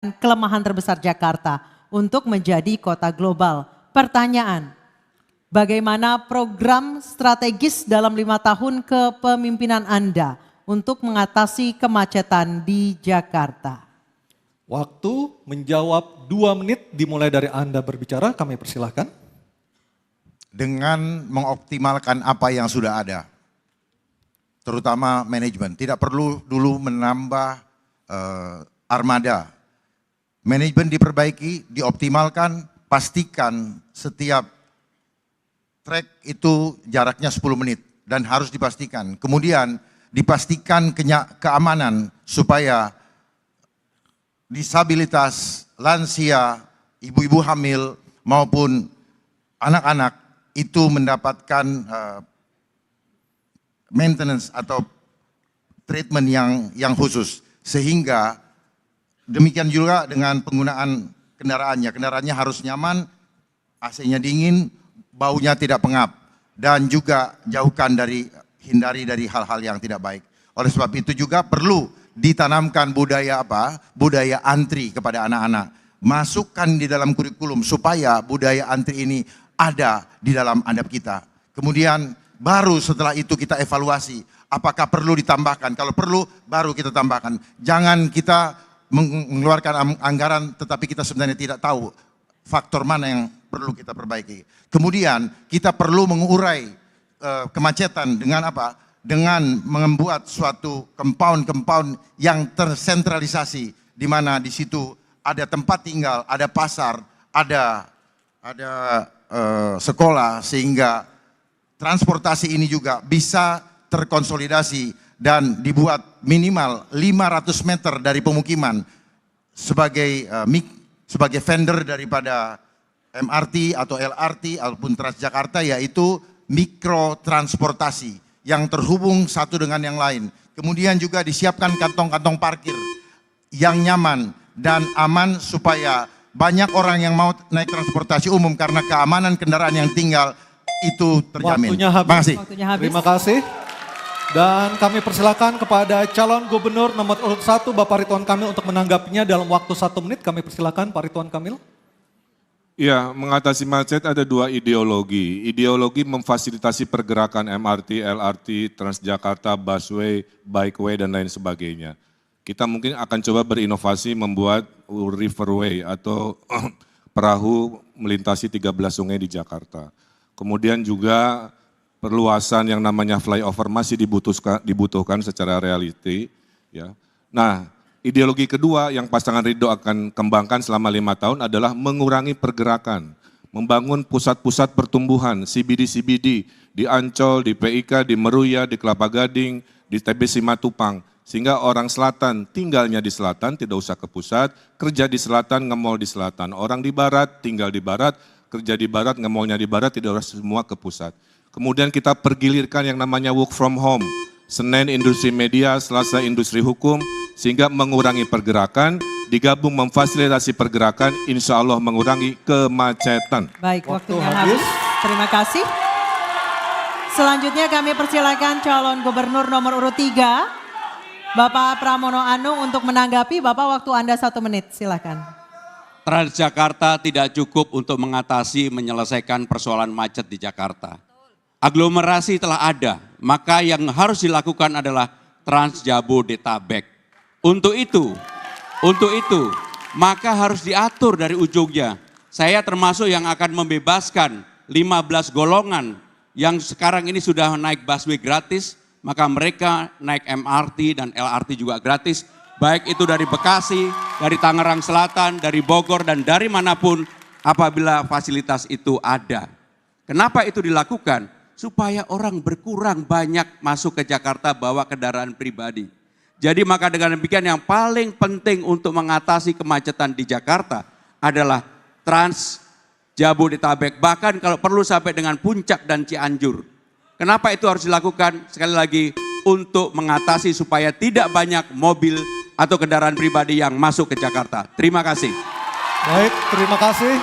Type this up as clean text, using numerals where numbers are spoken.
kelemahan terbesar Jakarta untuk menjadi kota global. Pertanyaan, bagaimana program strategis dalam 5 tahun kepemimpinan Anda untuk mengatasi kemacetan di Jakarta? Waktu menjawab 2 menit dimulai dari Anda berbicara, kami persilahkan. Dengan mengoptimalkan apa yang sudah ada, terutama manajemen. Tidak perlu dulu menambah armada. Manajemen diperbaiki, dioptimalkan, pastikan setiap trek itu jaraknya 10 menit dan harus dipastikan. Kemudian dipastikan keamanan supaya disabilitas, lansia, ibu-ibu hamil maupun anak-anak itu mendapatkan maintenance atau treatment yang khusus. Sehingga demikian juga dengan penggunaan kendaraannya. Kendaraannya harus nyaman, AC-nya dingin, baunya tidak pengap. Dan juga hindari dari hal-hal yang tidak baik. Oleh sebab itu juga perlu ditanamkan budaya budaya antri kepada anak-anak. Masukkan di dalam kurikulum supaya budaya antri ini ada di dalam adab kita. Kemudian baru setelah itu kita evaluasi apakah perlu ditambahkan. Kalau perlu baru kita tambahkan. Jangan kita mengeluarkan anggaran tetapi kita sebenarnya tidak tahu faktor mana yang perlu kita perbaiki. Kemudian kita perlu mengurai kemacetan dengan apa? Dengan membuat suatu compound yang tersentralisasi, di mana di situ ada tempat tinggal, ada pasar, ada sekolah, sehingga transportasi ini juga bisa terkonsolidasi dan dibuat minimal 500 meter dari pemukiman sebagai vendor daripada MRT atau LRT ataupun Transjakarta, yaitu mikrotransportasi yang terhubung satu dengan yang lain. Kemudian juga disiapkan kantong-kantong parkir yang nyaman dan aman supaya banyak orang yang mau naik transportasi umum karena keamanan kendaraan yang tinggal itu terjamin. Waktunya habis. Terima kasih. Dan kami persilakan kepada calon gubernur nomor urut 1 Bapak Ridwan Kamil untuk menanggapinya dalam waktu 1 menit. Kami persilakan Pak Ridwan Kamil. Ya, mengatasi macet ada 2 ideologi. Ideologi memfasilitasi pergerakan MRT, LRT, Transjakarta, busway, bikeway, dan lain sebagainya. Kita mungkin akan coba berinovasi membuat riverway atau perahu melintasi 13 sungai di Jakarta. Kemudian juga perluasan yang namanya flyover masih dibutuhkan secara reality. Ya. Nah, ideologi kedua yang pasangan Ridho akan kembangkan selama 5 tahun adalah mengurangi pergerakan, membangun pusat-pusat pertumbuhan, CBD di Ancol, di PIK, di Meruya, di Kelapa Gading, di TB Simatupang, sehingga orang selatan tinggalnya di selatan, tidak usah ke pusat, kerja di selatan, nge-mall di selatan. Orang di barat, tinggal di barat, kerja di barat, nge-mallnya di barat, tidak harus semua ke pusat. Kemudian kita pergilirkan yang namanya work from home, Senin industri media, Selasa industri hukum, sehingga mengurangi pergerakan, digabung memfasilitasi pergerakan, insya Allah mengurangi kemacetan. Baik, waktunya habis. Terima kasih. Selanjutnya kami persilakan calon gubernur nomor urut 3, Bapak Pramono Anung untuk menanggapi. Bapak, waktu Anda 1 menit, silakan. Transjakarta tidak cukup untuk menyelesaikan persoalan macet di Jakarta. Aglomerasi telah ada, maka yang harus dilakukan adalah Transjabodetabek. Untuk itu, maka harus diatur dari ujungnya. Saya termasuk yang akan membebaskan 15 golongan yang sekarang ini sudah naik busway gratis, maka mereka naik MRT dan LRT juga gratis, baik itu dari Bekasi, dari Tangerang Selatan, dari Bogor, dan dari manapun apabila fasilitas itu ada. Kenapa itu dilakukan? Supaya orang berkurang banyak masuk ke Jakarta bawa kendaraan pribadi. Jadi maka dengan demikian yang paling penting untuk mengatasi kemacetan di Jakarta adalah Transjabodetabek. Bahkan kalau perlu sampai dengan Puncak dan Cianjur. Kenapa itu harus dilakukan? Sekali lagi untuk mengatasi supaya tidak banyak mobil atau kendaraan pribadi yang masuk ke Jakarta. Terima kasih. Baik, terima kasih.